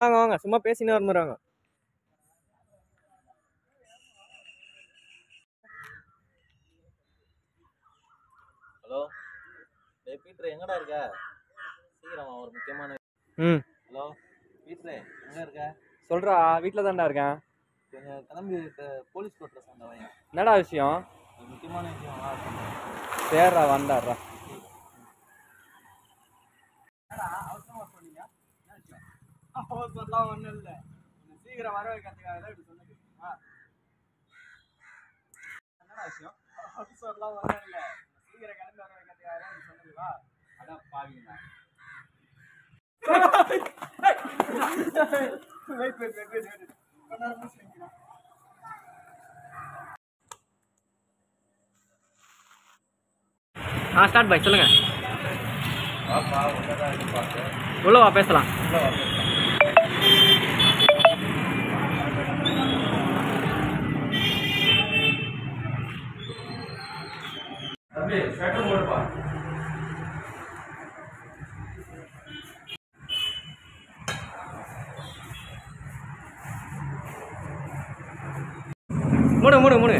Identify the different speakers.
Speaker 1: வாங்க வாங்க, சும்மா பேசினே வருமாறாங்க.
Speaker 2: ஹலோ டேய் பீட்டர், எங்கடா இருக்க? சீக்கிரம் ஒரு முக்கியமான. ஹலோ பீட்டர், எங்க இருக்க?
Speaker 1: சொல்றா, வீட்டில் தான்டா இருக்கேன்.
Speaker 2: கொஞ்சம் கிளம்பி போலீஸ் கோர்ட்டில் சொன்னவன்.
Speaker 1: என்னடா விஷயம்?
Speaker 2: முக்கியமான விஷயம்.
Speaker 1: சேர்றா, வந்தாடுறா.
Speaker 2: அவசரமா சொன்னீங்க. அவசரம்லாம் ஒன்றும் இல்லை, சீக்கிரம் வர வைக்கிறதுக்காக தான் இப்படி சொன்னது. என்னடா விஷயம்? அவசரம்லாம் ஒன்றும் இல்லை, சீக்கிரம் கிளம்பி வர வைக்கிறதுக்காக தான் இப்படி சொன்னதுவா? அதான் பாவீங்களா?
Speaker 1: ஸ்டார்ட் பாய், சொல்லுங்க. உள்ள வா பேசலாம். மூணு மூணு மூணு